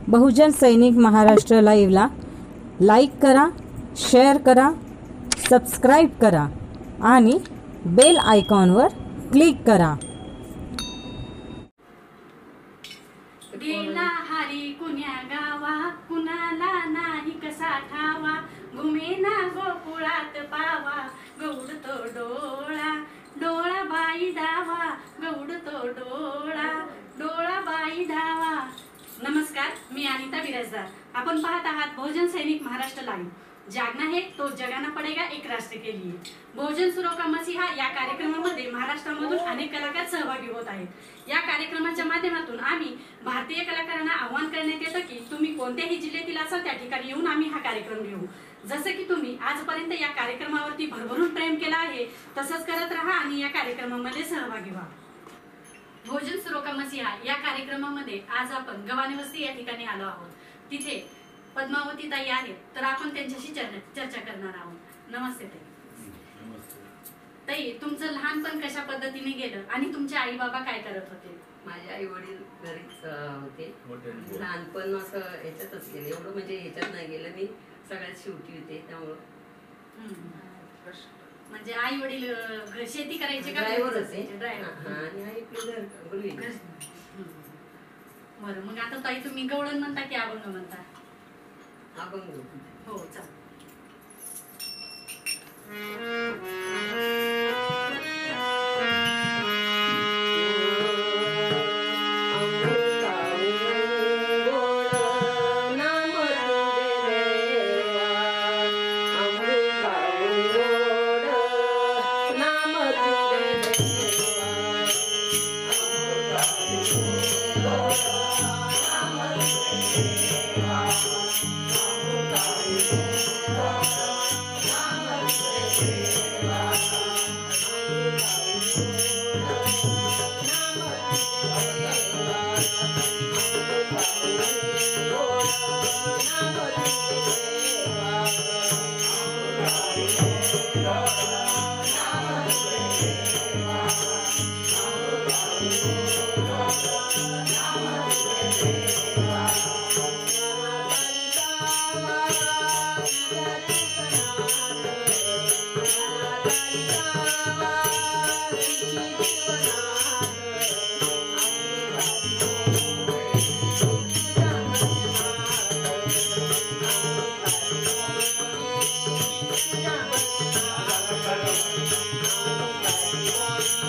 बहुजन सैनिक महाराष्ट्र लाईव्हला लाईक करा, शेअर करा, सबस्क्राईब करा आणि बेल आयकॉनवर क्लिक करा। गेला हरी कुण्या गावा, कुणाला नाही कसा ठावा, घुमेना गोकुळात पावा, गौडतो डोळा, डोळा बाई डावा, गौडतो डोळा, डोळा बाई डावा। नमस्कार, मी अनिता बिराजदार। आपण पाहत आहात बहुजन सैनिक महाराष्ट्र लाईव्ह। जागना है तो जगाना पडेगा एक राष्ट्र के लिए। बहुजन सुरो का मसीहा या कार्यक्रमामध्ये महाराष्ट्रामधून अनेक कलाकार सहभागी होत आहेत। या कार्यक्रमाच्या माध्यमातून आम्ही भारतीय कलाकारांना आव्हान करण्यात येतं की तुम्ही कोणत्याही जिल्ह्यातील असाल त्या ठिकाणी येऊन आम्ही हा कार्यक्रम घेऊ। जसे की तुम्ही आजपर्यंत या कार्यक्रमावरती भरभरून प्रेम केलं आहे, तसंच करत राहा आणि या कार्यक्रमामध्ये सहभागी व्हा। बहुजन सुरो का मसीहा या कार्यक्रमामध्ये आज आपण गव्हाणे वस्ती या ठिकाणी आलो आहोत। तिथे पद्मावती ताई आहेत, तर आपण त्यांच्याशी चर्चा करणार आहोत। नमस्ते ताई। ताई, तुमचं लहानपण कशा पद्धतीने गेलं आणि तुमचे आई बाबा काय करत होते? माझे आई वडील घरीच होते। लहानपण असं ह्याच्यातच गेले, एवढं म्हणजे ह्याच्यात नाही गेलं। मी सगळ्यात शेवटी होते, त्यामुळं म्हणजे आई वडील शेती करायचे का? ड्रायव्हर होते आणि आई घर। बरं, मग आता ताई तुम्ही गवळण म्हणता की अभंग म्हणता? अभंग। हो, चल।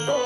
Oh,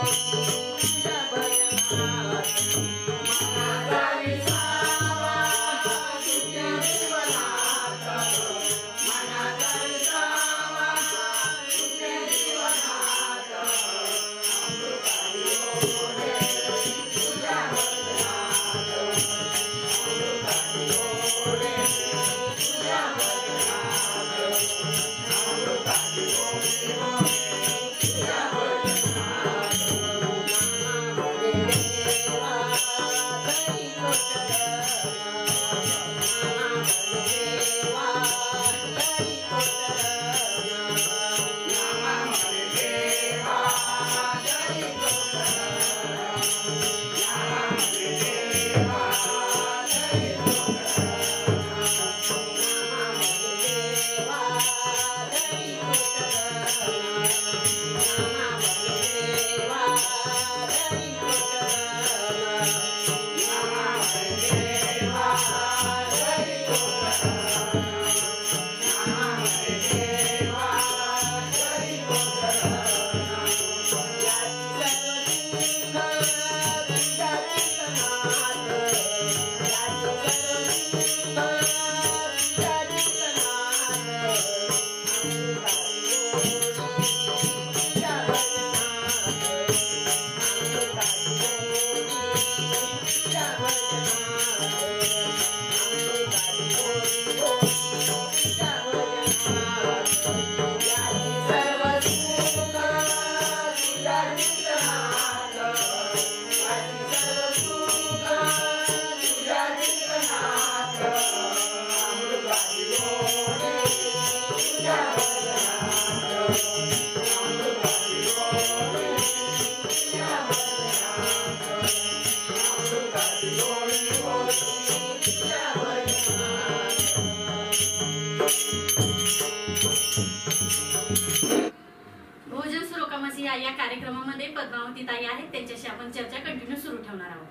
पद्मावती ताई आहेत, त्यांच्याशी आपण चर्चा कंटिन्यू सुरू ठेवणार आहोत.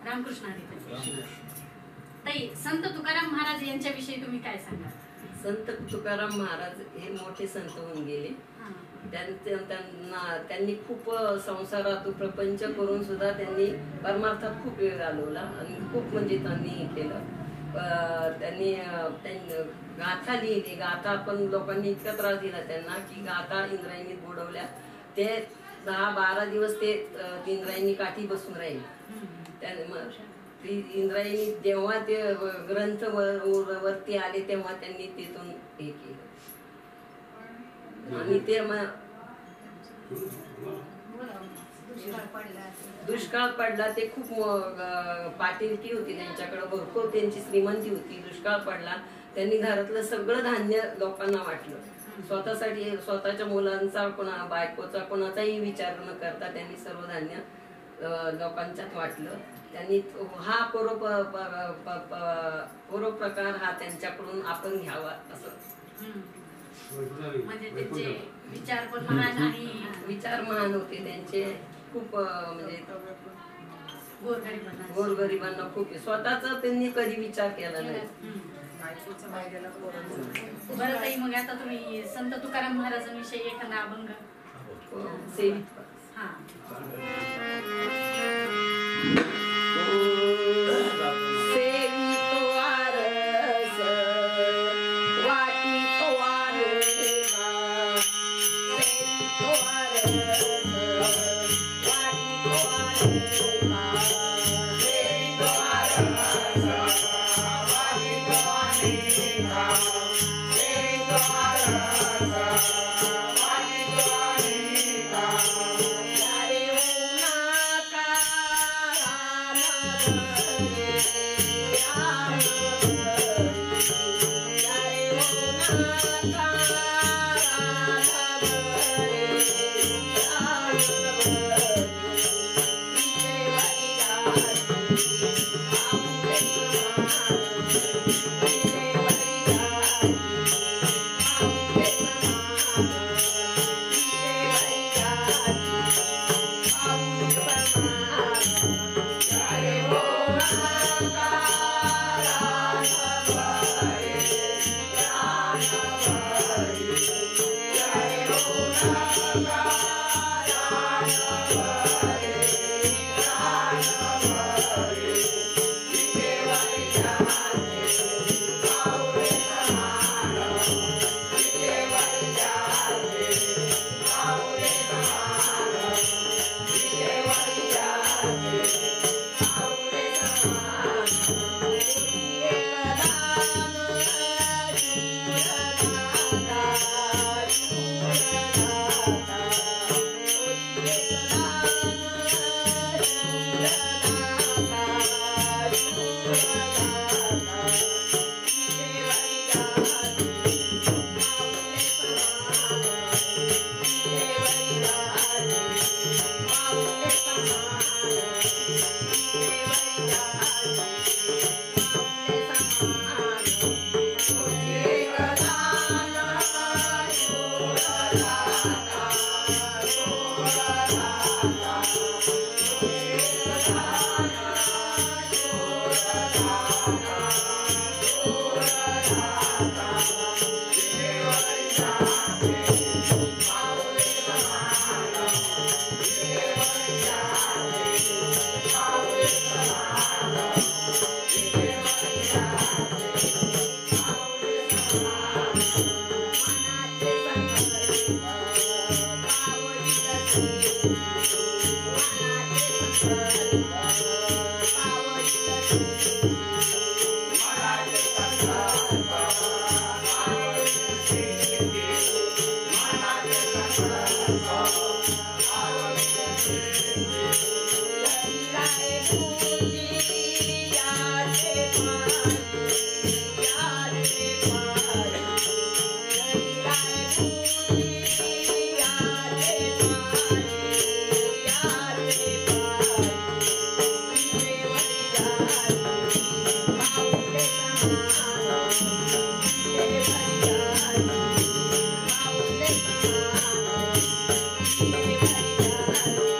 रामकृष्ण हरी. ताई, संत तुकाराम महाराज यांच्याविषयी तुम्ही काय सांगाल? संत तुकाराम महाराज हे मोठे संत होऊन गेले. त्यांनी खूप संसारात प्रपंच करून सुद्धा त्यांनी परमार्थात खूप वेळ घालवला आणि खूप म्हणजे त्यांनी केलं. त्यांनी गाथा लिहिली. गाथा पण लोकांनी इतका त्रास दिला त्यांना की गाथा इंद्रायणी बुडवल्या. ते 10-12 दिवस ते इंद्रायणी काठी बसून राहिले. इंद्रायणी जेव्हा ते ग्रंथ वरती आले तेव्हा त्यांनी तिथून हे केलं. आणि ते दुष्काळ पडला. ते खूप पाटीलकी होती त्यांच्याकडे, भरपूर त्यांची श्रीमंती होती. दुष्काळ पडला. त्यांनी घरातलं सगळं धान्य लोकांना वाटलं. स्वतःसाठी, स्वतःच्या मुलांचा, कोणा बायकोचा कोणाचाही विचार न करता त्यांनी सर्व धान्य लोकांच्यात वाटलं. त्यांनी हा परोपकार हा त्यांच्याकडून आपण घ्यावा असं. म्हणजे त्यांचे विचार पण महान आणि विचार महान होते त्यांचे. खूप म्हणजे गोरगरिबांना खूप. स्वतःच त्यांनी कधी विचार केला नाही. बरं ताई, मग आता तुम्ही संत तुकाराम महाराजांविषयी एखादा अभंग सेवित. हा. Thank you.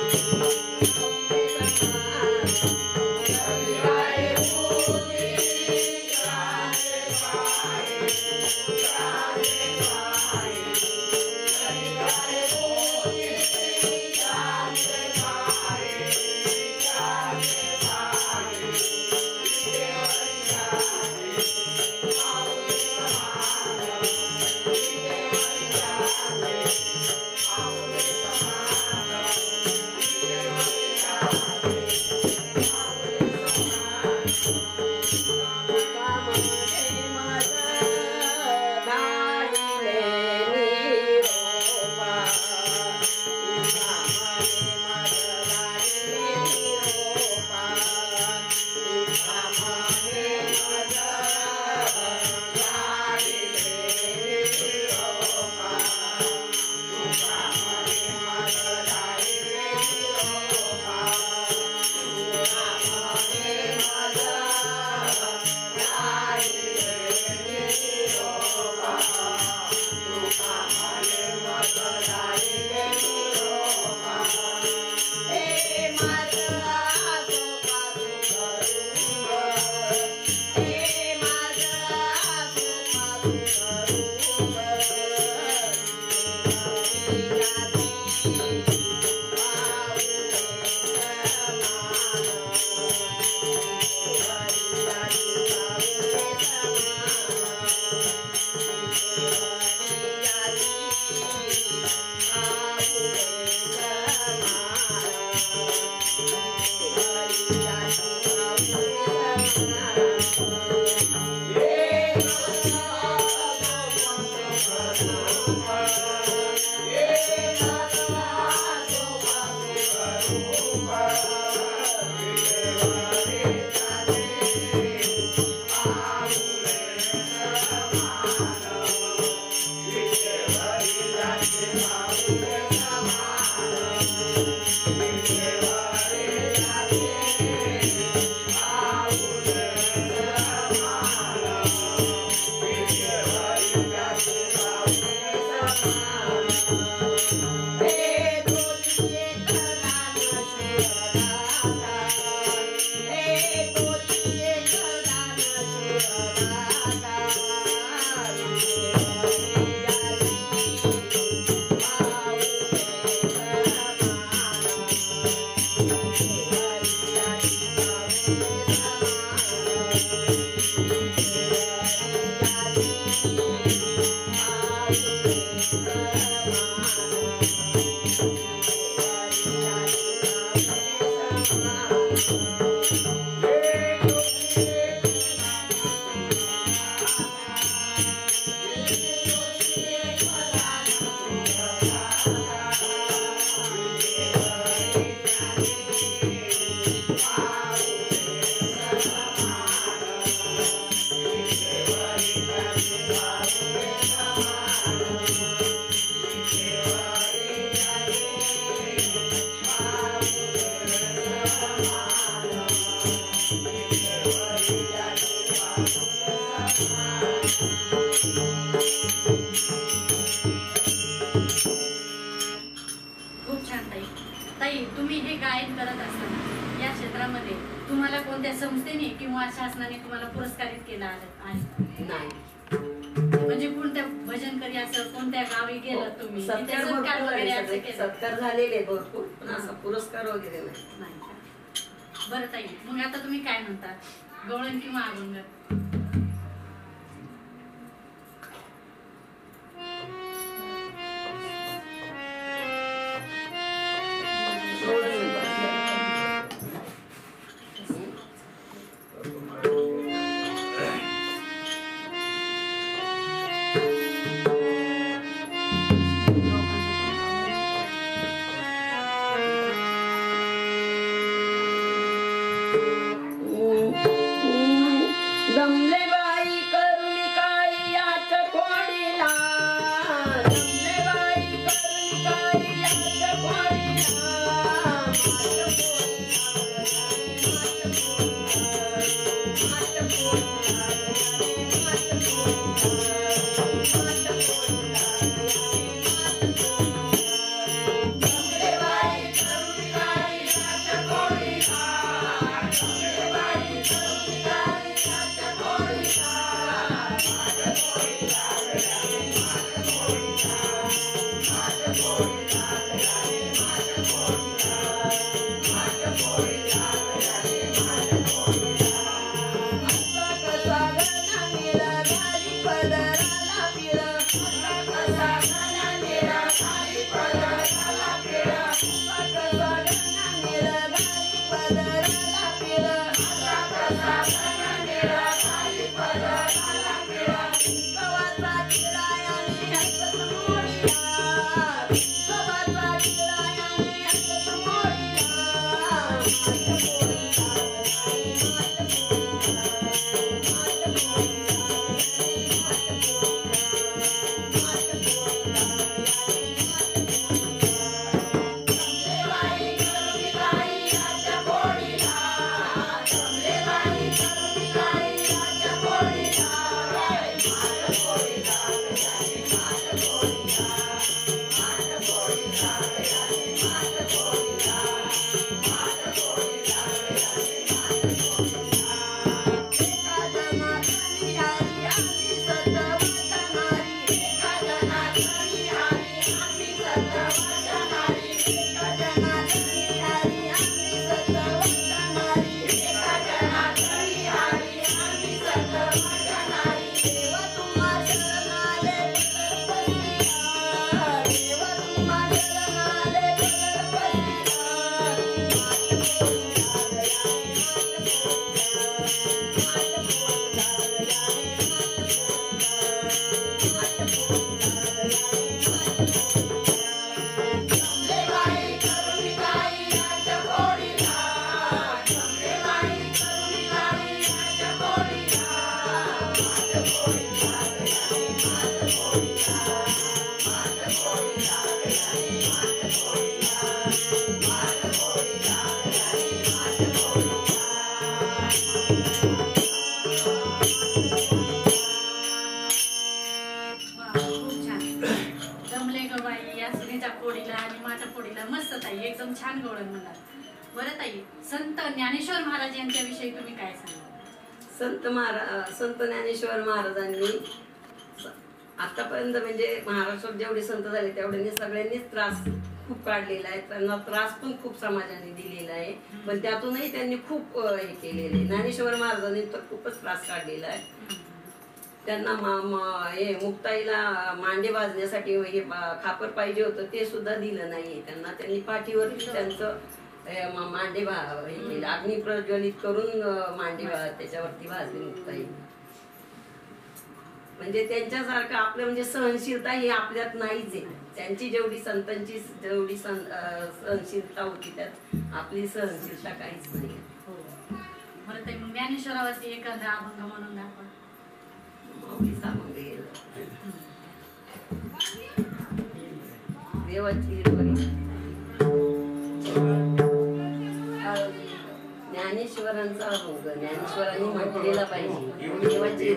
खूप छान ताई. ताई, तुम्ही हे गायन करत असताना या क्षेत्रामध्ये तुम्हाला कोणत्या संस्थेने किंवा शासनाने तुम्हाला पुरस्कारित केलं आहे? नाही. म्हणजे कोणत्या भजन करी असं कोणत्या गावी गेलं तुम्ही? तिथे सत्कार वगैरे असं केलं? सत्कार झालेले भरपूर, पण असा पुरस्कार वगैरे नाही. नाही का? बरं ताई, मग आता तुम्ही काय म्हणता, गवळण किंवा अभंग? दमले बाई करुणी काय याच कोणीला, दमले बाई करुणी काय याच कोणीला. कानगवळण म्हणणार. बरं ताई, संत ज्ञानेश्वर महाराज यांच्याविषयी तुम्ही काय सांगा? संत ज्ञानेश्वर महाराजांनी आतापर्यंत म्हणजे महाराष्ट्रात जेवढे संत झाले तेवढ्यांनी सगळ्यांनीच त्रास खूप काढलेला आहे. त्यांना त्रास पण खूप समाजाने दिलेला आहे, पण त्यातूनही त्यांनी खूप हे केलेले आहे. ज्ञानेश्वर महाराजांनी तर खूपच त्रास काढलेला आहे. त्यांना हे मुक्ताईला मांडे भाजण्यासाठी हे खापर पाहिजे होतं, ते सुद्धा दिलं नाहीये त्यांना. त्यांनी पाठीवरती त्यांचं मांडे हे केले, अग्नी प्रज्वलित करून मांडे त्याच्यावरती भाजले मुक्ताई. म्हणजे त्यांच्यासारखं आपलं म्हणजे सहनशीलता ही आपल्यात नाहीच आहे. त्यांची जेवढी संतांची जेवढी सहनशीलता होती त्यात आपली सहनशीलता काहीच नाही. बरं ताई, मग ज्ञानेश्वरावरती एखादा अभंग म्हणून दाखवा. देवाची ज्ञानेश्वरांचा अभंग ज्ञानेश्वरांनी म्हटलेला पाहिजे. देवाची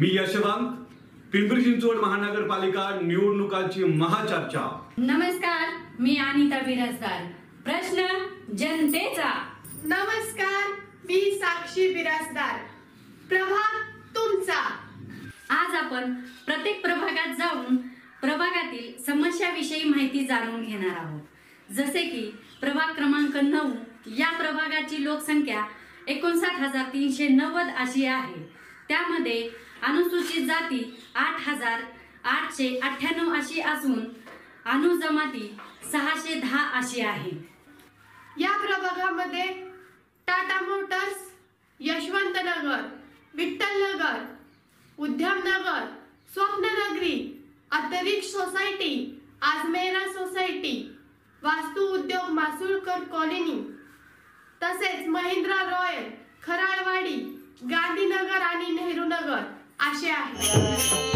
मी यशवंत, पिंपरी चिंचवड महानगरपालिका निवडणुकांची महाचर्चा. नमस्कार, मी अनिता बिराजदार, प्रश्न जनतेचा. नमस्कार, मी साक्षी बिराजदार, प्रभाग तुमचा. आज आपण प्रत्येक प्रभागात जाऊन प्रभागातील समस्याविषयी माहिती जाणून घेणार आहोत. जसे की प्रभाग क्रमांक 9 या प्रभागाची लोकसंख्या 59,390 अशी आहे. त्यामध्ये अनुसूचित जाती 8,898 अशी असून अनुजमाती 610 अशी आहे. या प्रभागामध्ये टाटा मोटर्स, यशवंतनगर, विठ्ठलनगर, उद्यमनगर, स्वप्ननगरी, अंतरिक्ष सोसायटी, आजमेरा सोसायटी, वास्तु उद्योग मासुळकर कॉलनी, तसेच महिंद्रा रॉयल, खराळवाडी, गांधीनगर आणि नेहरू नगर असे आहेत.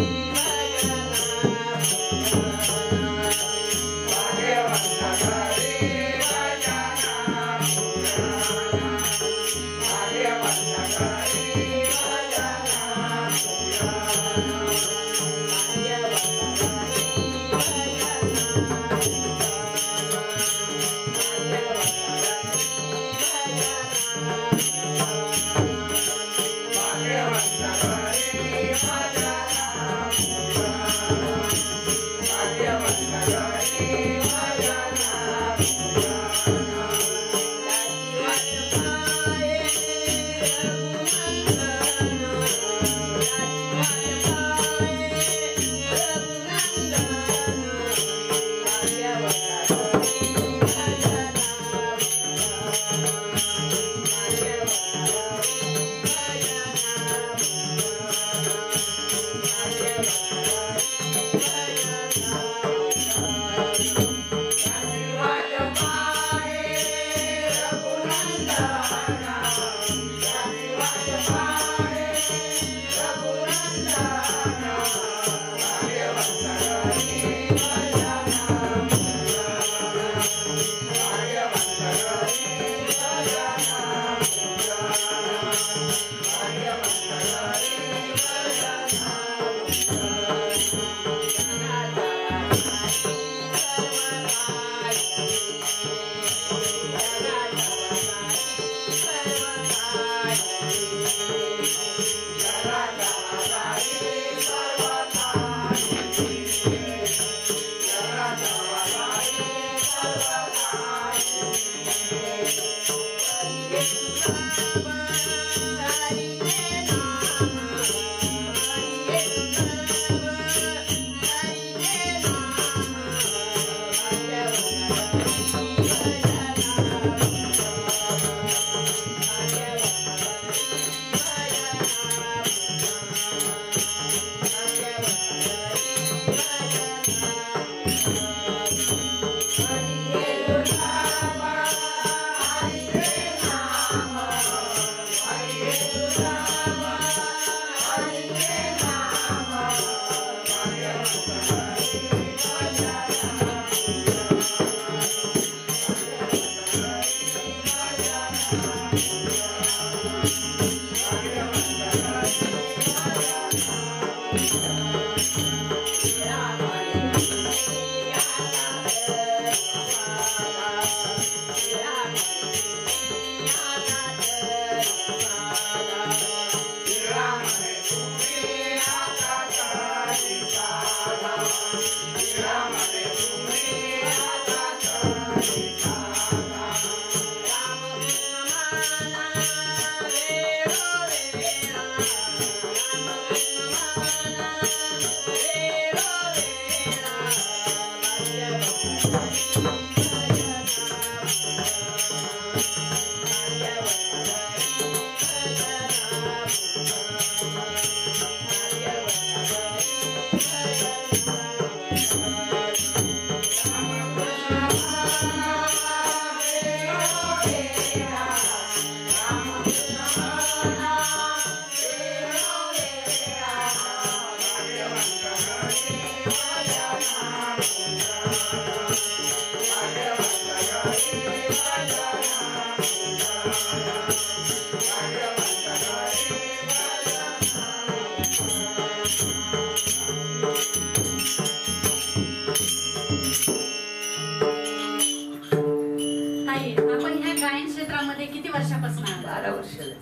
प्रभागामध्ये किती वर्षापासून आहात? 12 वर्ष झाली.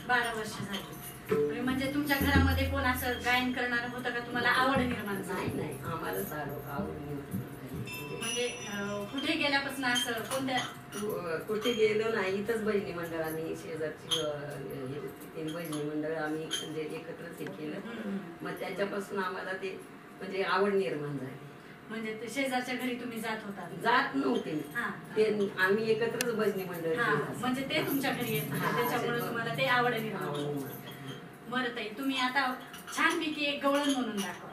12 वर्ष झाली. म्हणजे तुमच्या घरामध्ये कोण असं गायन करणार होतं का? तुम्हाला आवड निर्माण झाली? नाही आम्हालाच आवड म्हणजे कुठे गेल्यापासून असं कोणत्या कुठे गेलो नाही. इथंच बहिणी मंडळ आम्ही शेजारची तीन बहिणी मंडळ आम्ही म्हणजे एकत्रच हे केलं. मग त्याच्यापासून आम्हाला ते म्हणजे आवड निर्माण झाली. म्हणजे ते शेजारच्या घरी तुम्ही जात होता? जात नव्हते मी. ते आम्ही एकत्रच भजनी मंडळ म्हणजे ते तुमच्या घरी येत होते, त्याच्यामुळे तुम्हाला ते आवड निर्माण. बरं ताई, तुम्ही आता छानपैकी एक गवळण म्हणून दाखवा.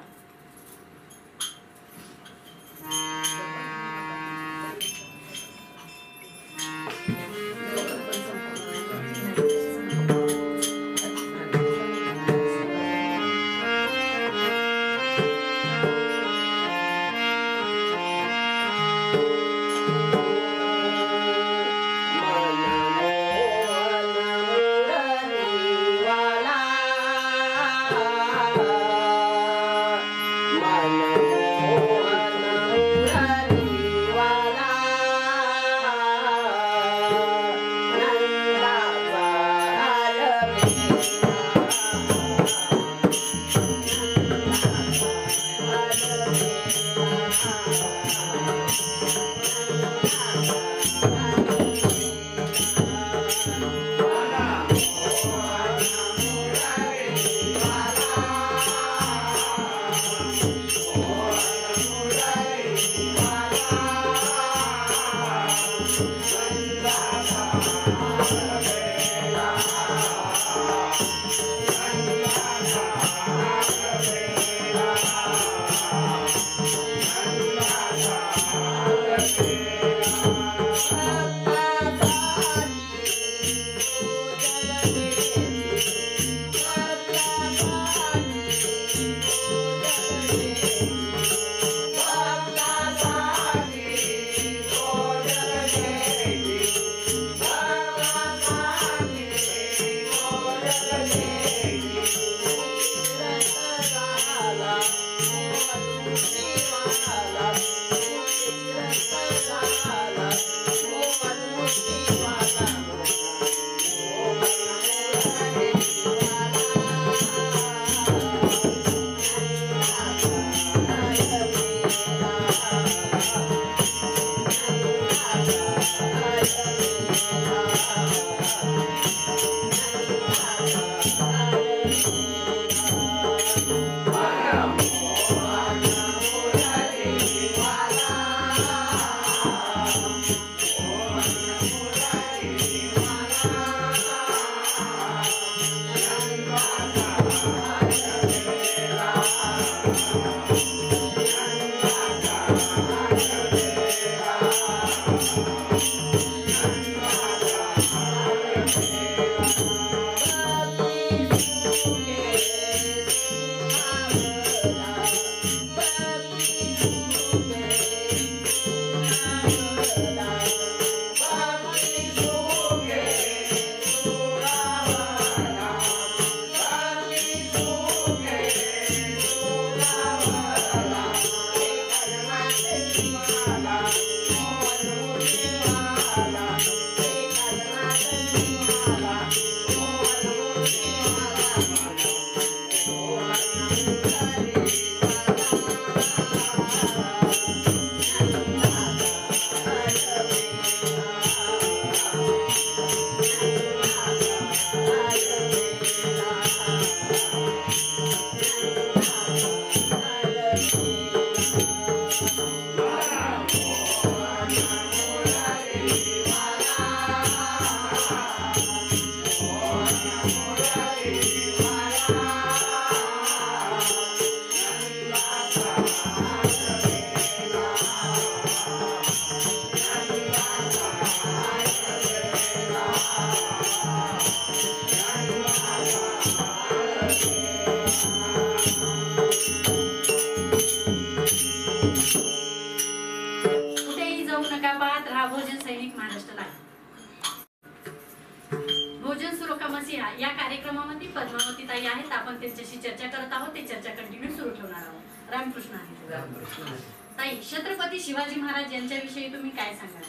या कार्यक्रमामध्ये पद्मावती ताई आहेत, आपण त्यांच्याशी चर्चा करत आहोत. ते चर्चा कंटिन्यू सुरू ठेवणार आहोत. रामकृष्ण आहे. रामकृष्ण. ताई, छत्रपती शिवाजी महाराज यांच्याविषयी तुम्ही काय सांगाल?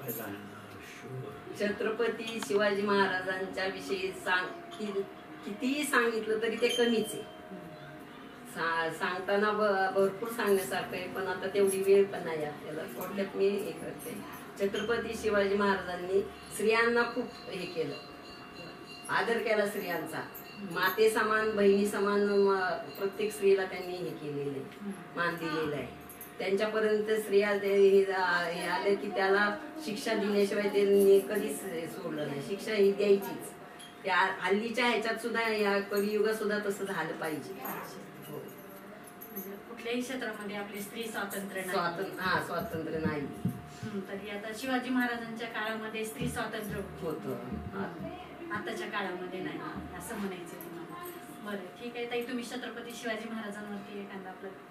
काय सांगणार? छत्रपती शिवाजी महाराजांच्या विषयी कितीही सांगितलं तरी ते कमीच आहे. सांगताना भरपूर सांगण्यासारखं आहे, पण आता तेवढी वेळ पण नाही आपल्याला. थोडक्यात मी हे करते. छत्रपती शिवाजी महाराजांनी स्त्रियांना खूप हे केलं, आदर केला स्त्रियांचा. माते समान, बहिणी समान प्रत्येक स्त्रीला त्यांनी हे केलेलं आहे, मान दिलेला आहे. त्यांच्यापर्यंत स्त्रिया हे आले की त्याला शिक्षा दिल्याशिवाय त्यांनी कधीच सोडलं नाही. शिक्षा ही द्यायचीच. त्या हल्लीच्या ह्याच्यात सुद्धा, या कलियुगात सुद्धा तसं झालं पाहिजे. कुठल्याही क्षेत्रामध्ये आपली स्त्री स्वातंत्र्य नाही. स्वातंत्र्य नाही. तरी आता शिवाजी महाराजांच्या काळामध्ये स्त्री स्वातंत्र्य होतं, आताच्या काळामध्ये नाही, असं म्हणायचं तुम्हाला. बरं, ठीक आहे ताई, तुम्ही छत्रपती शिवाजी महाराजांवरती एखादा आपलं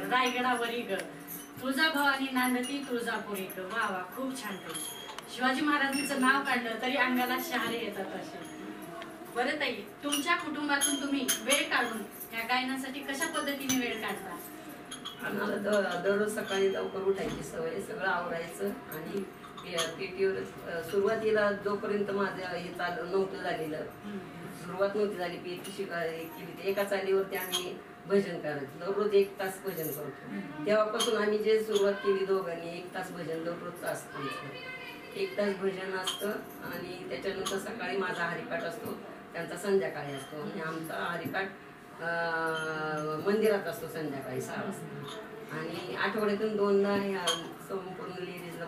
रायगडावरी ग तुळजा भवानी नांदती तुळजापुरी ग. वा वा, खूप छान काही. शिवाजी महाराजांचं नाव काढलं तरी अंगाला शहारे येतात असे. बरं ताई, तुमच्या कुटुंबातून तुम्ही वेळ काढून या गायनासाठी कशा पद्धतीने वेळ काढता? आम्हाला दररोज सकाळी लवकर उठायची सवय, सगळं आवरायचं आणि पेटीवर सुरुवातीला जोपर्यंत माझं हे नव्हतं झालेलं, सुरुवात नव्हती झाली, पेटी केली, एका चालीवरती आम्ही भजन करायचं. दररोज 1 तास भजन करतो. तेव्हापासून आम्ही जे सुरुवात केली दोघांनी, 1 तास भजन दररोजचं असतं. 1 तास भजन असतं आणि त्याच्यानंतर सकाळी माझा हरिपाठ असतो, त्यांचा संध्याकाळी असतो. आणि आमचा हरिपाठ मंदिरात असतो संध्याकाळी 6 वाजता. आणि आठवड्यातून 2दा ह्या संपूर्ण लेडीजला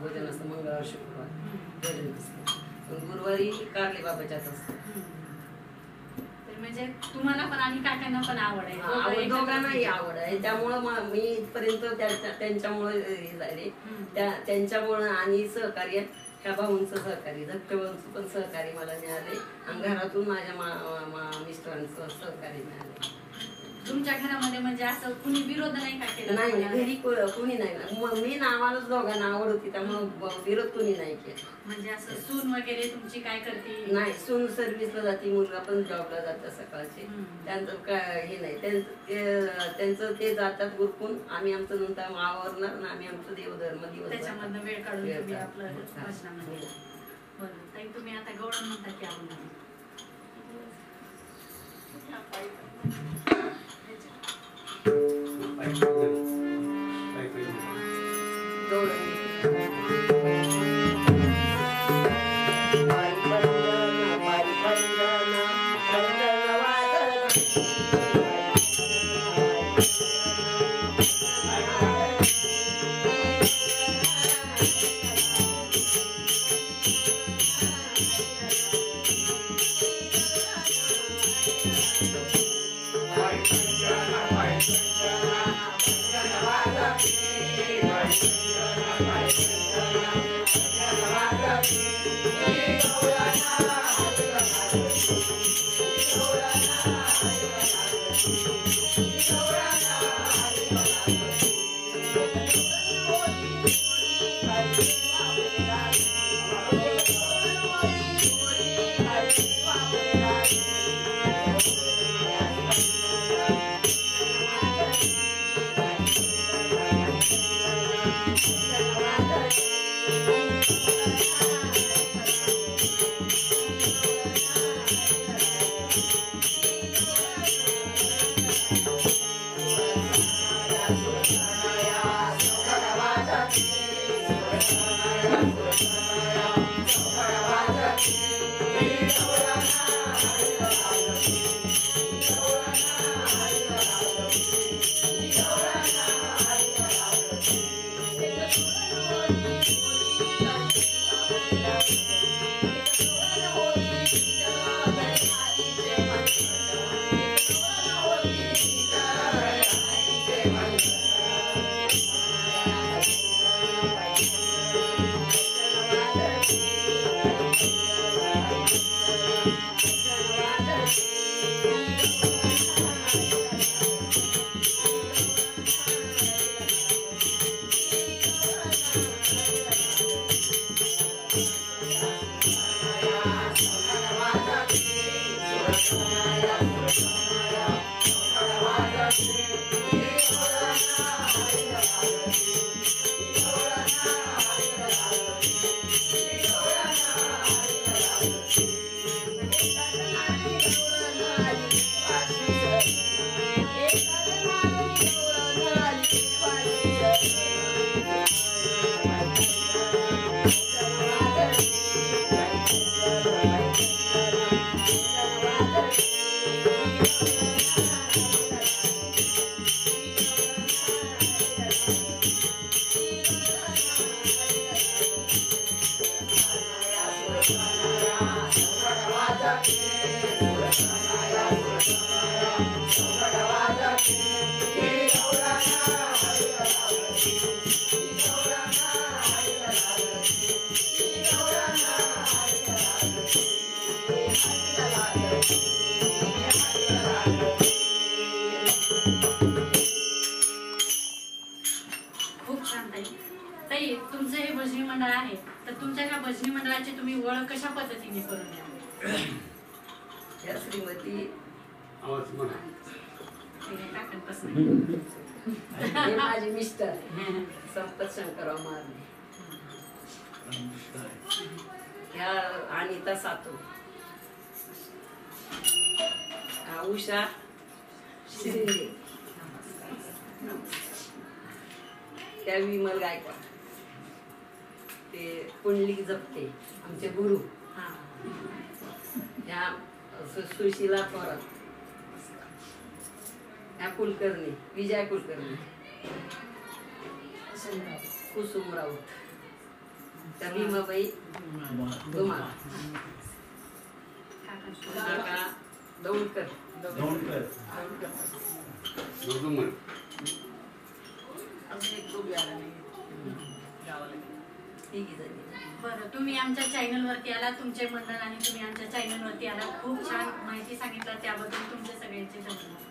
भजन असतं. मंगळवार शुक्रवार भजन असतं. गुरुवारी कारले बाबाच्यात असतं. म्हणजे तुम्हाला पण आणि काकांना पण आवड आहे, दोघांनाही आवड आहे. त्यामुळं मी इथपर्यंत त्यांच्यामुळे झाले, त्यांच्यामुळं आणि सहकार्य ह्या भाऊंचं सहकार्य, धाकट्या भाऊंचं पण सहकार्य मला मिळाले आणि घरातून माझ्या मिस्टरांचं सहकार्य मिळाले. तुमच्या घरामध्ये म्हणजे असं कुणी विरोध नाही का केला? नाही, घरी कुणी नाही. मी नावालाच दोघांना आवड होती, त्यामुळे विरोध कुणी नाही केला. म्हणजे असं सून वगैरे तुमची काय करते? नाही, सून सर्व्हिसला जाते, मुलगा पण जॉबला जातात सकाळचे. त्यांचं काय हे नाही, त्यांचं ते जातात गुरकून, आम्ही आमचं नंतर आवरणार ना, आम्ही आमचं देवधर्म दिवस त्याच्यामधनं वेळ काढून तुम्ही आपलं भजनामध्ये. बरं ताई, तुम्ही आता गवळण म्हणता की आवडणार? खूप छान ताई. ताई, तुमचं हे भजनी मंडळ आहे, तर तुमच्या ह्या भजनी मंडळाची तुम्ही ओळख कशा पद्धतीने करून द्या? या श्रीमती हे माझे मिस्टर संपत शंकरराव मारणे, ह्या अनिता सातू, उषा शिंदे, त्या विमल गायकवाड, ते पुंडलिक जपते आमचे गुरु, हा. या सुशीला थोरात, या कुलकर्णी, विजया कुलकर्णी, कुसुम राऊत, त्या भीमाबाई धुमाळ, काका दौंडकर, तिघी जणी. बरं, तुम्ही आमच्या चॅनल वरती आला, तुमचे मंडळ आणि तुम्ही आमच्या चॅनल वरती आला, खूप छान माहिती सांगितलं, त्याबद्दल तुमचे सगळ्यांचे धन्यवाद.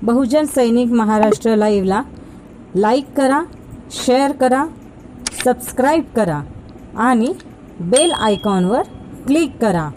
बहुजन सैनिक महाराष्ट्र लाईव्हला लाईक करा, शेअर करा, सबस्क्राईब करा आणि बेल आयकॉनवर क्लिक करा.